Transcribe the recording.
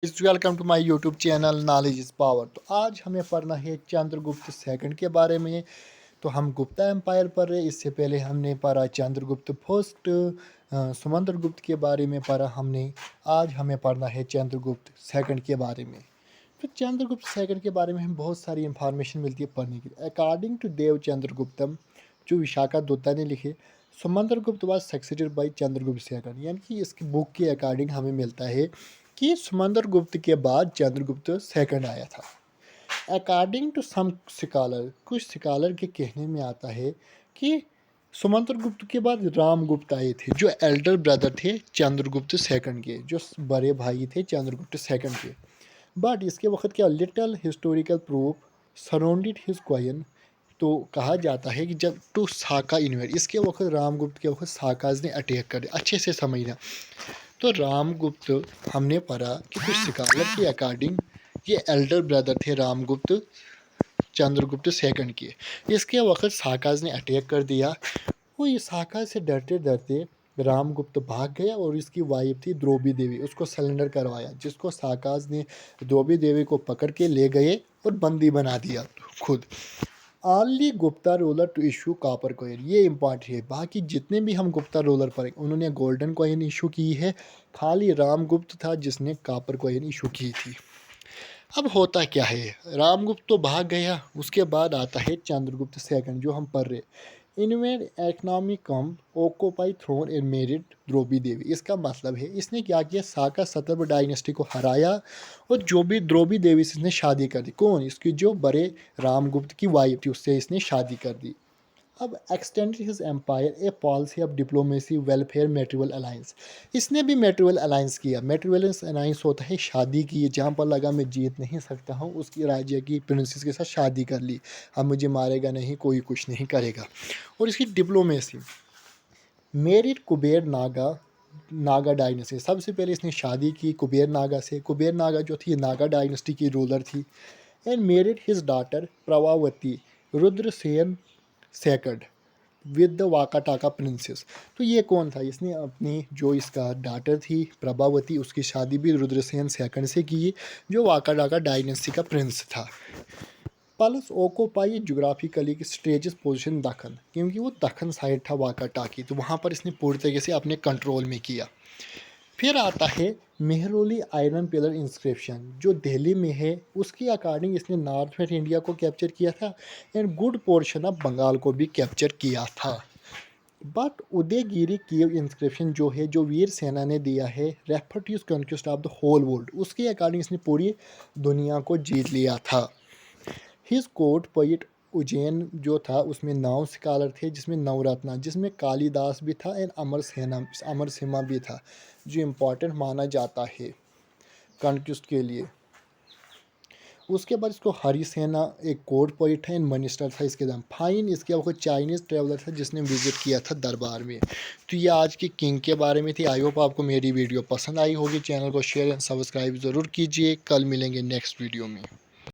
Welcome to my YouTube channel knowledge is power. तो आज हमें पढ़ना है चंद्रगुप्त सेकंड के बारे में। तो हम गुप्ता एम्पायर पढ़ रहे। इससे पहले हमने पढ़ा चंद्रगुप्त फर्स्ट, सुमंद्रगुप्त के बारे में पढ़ा हमने। आज हमें पढ़ना है चंद्रगुप्त सेकंड के बारे में। तो चंद्रगुप्त सेकंड के बारे में हमें बहुत सारी इंफॉर्मेशन मिलती है पढ़ने की। अकॉर्डिंग टू देव चंद्रगुप्तम, जो विशाखा दत्ता ने लिखे, Samudragupta was succeeded by Chandragupta second. यानी कि इसकी बुक के अकॉर्डिंग हमें मिलता है कि सुमंद्रगुप्त के बाद चंद्रगुप्त सेकंड आया था। अकॉर्डिंग टू सम स्कॉलर, कुछ स्कॉलर के कहने में आता है कि सुमंद्रगुप्त के बाद रामगुप्त आए थे, जो एल्डर ब्रदर थे चंद्रगुप्त सेकंड के, जो बड़े भाई थे चंद्रगुप्त सेकंड के। बट इसके वक्त क्या little historical proof surrounded his coin. तो कहा जाता है कि जब टू साका इन्वेड, इसके वक्त रामगुप्त के वक्त साकाज ने अटैक कर दिया। अच्छे से समझना। तो रामगुप्त हमने पढ़ा कि कुछ स्कॉलर के अकॉर्डिंग ये एल्डर ब्रदर थे रामगुप्त चंद्रगुप्त सेकंड के। इसके वक्त साकाज ने अटैक कर दिया। वो ये साकाज से डरते डरते रामगुप्त भाग गया और इसकी वाइफ थी द्रौपदी देवी, उसको सरेंडर करवाया, जिसको साकाज ने द्रौपदी देवी को पकड़ के ले गए और बंदी बना दिया खुद। Only Gupta ruler to issue copper coin, ये इंपॉर्टेंट है। बाकी जितने भी हम गुप्ता रूलर पढ़े उन्होंने गोल्डन कॉइन इशू की है, खाली रामगुप्त था जिसने कॉपर कॉइन इशू की थी। अब होता क्या है, रामगुप्त तो भाग गया, उसके बाद आता है चंद्रगुप्त सेकंड जो हम पढ़ रहे। इनमें economic come occupy throne and married Draupadi Devi. इसका मतलब है इसने क्या किया, साका सतर्भ डायनेस्टी को हराया और जो भी द्रौपदी देवी से इसने शादी कर दी। कौन, इसकी जो बड़े रामगुप्त की वाइफ थी उससे इसने शादी कर दी। अब extended his empire a policy of diplomacy welfare matrimonial alliance. इसने भी मेट्रिवल अलायंस किया। मेट्रिवल अलायंस होता है शादी की, जहाँ पर लगा मैं जीत नहीं सकता हूँ, उसकी राज्य की प्रिंसेस के साथ शादी कर ली, अब मुझे मारेगा नहीं, कोई कुछ नहीं करेगा। और इसकी diplomacy married Kuber Naga, Naga dynasty. सबसे पहले इसने शादी की कुबेर नागा से। कुबेर नागा जो थी नागा डायनेस्टी की रूलर थी। And married his daughter Prabhavati Rudrasen second with the Vakataka princess. तो ये कौन था, इसने अपनी जो इसका डॉटर थी प्रभावती, उसकी शादी भी रुद्रसेन सेकंड से की, जो वाकाटाका डायनेस्टी का प्रिंस था। Plus occupy geographically strategic position Deccan, क्योंकि वो दखन साइड था वाकाटाकी, तो वहाँ पर इसने पूरी तरीके से अपने कंट्रोल में किया। फिर आता है मेहरौली आयरन पिलर इंस्क्रिप्शन, जो दिल्ली में है, उसके अकॉर्डिंग इसने नॉर्थ वेस्ट इंडिया को कैप्चर किया था and good portion of Bengal को भी कैप्चर किया था। बट उदयगिरी कीव इंस्क्रिप्शन जो है, जो वीर सेना ने दिया है, refer to conquest of the whole world, उसके अकॉर्डिंग इसने पूरी दुनिया को जीत लिया था। हिज कोर्ट पोइट उज्जैन जो था उसमें 9 स्कॉलर थे, जिसमें नवरत्ना, जिसमें कालिदास भी था एंड अमर सिम्हा भी था, जो इम्पोर्टेंट माना जाता है कॉन्क्वेस्ट के लिए। उसके बाद इसको हरिसेना एक कोर्ट पोइट था एंड मिनिस्टर था इसके दाम फाइन। इसके वक्त चाइनीज़ ट्रेवलर था जिसने विजिट किया था दरबार में। तो ये आज की किंग के बारे में थी। आई होप आपको मेरी वीडियो पसंद आई होगी। चैनल को शेयर एंड सब्सक्राइब ज़रूर कीजिए। कल मिलेंगे नेक्स्ट वीडियो में।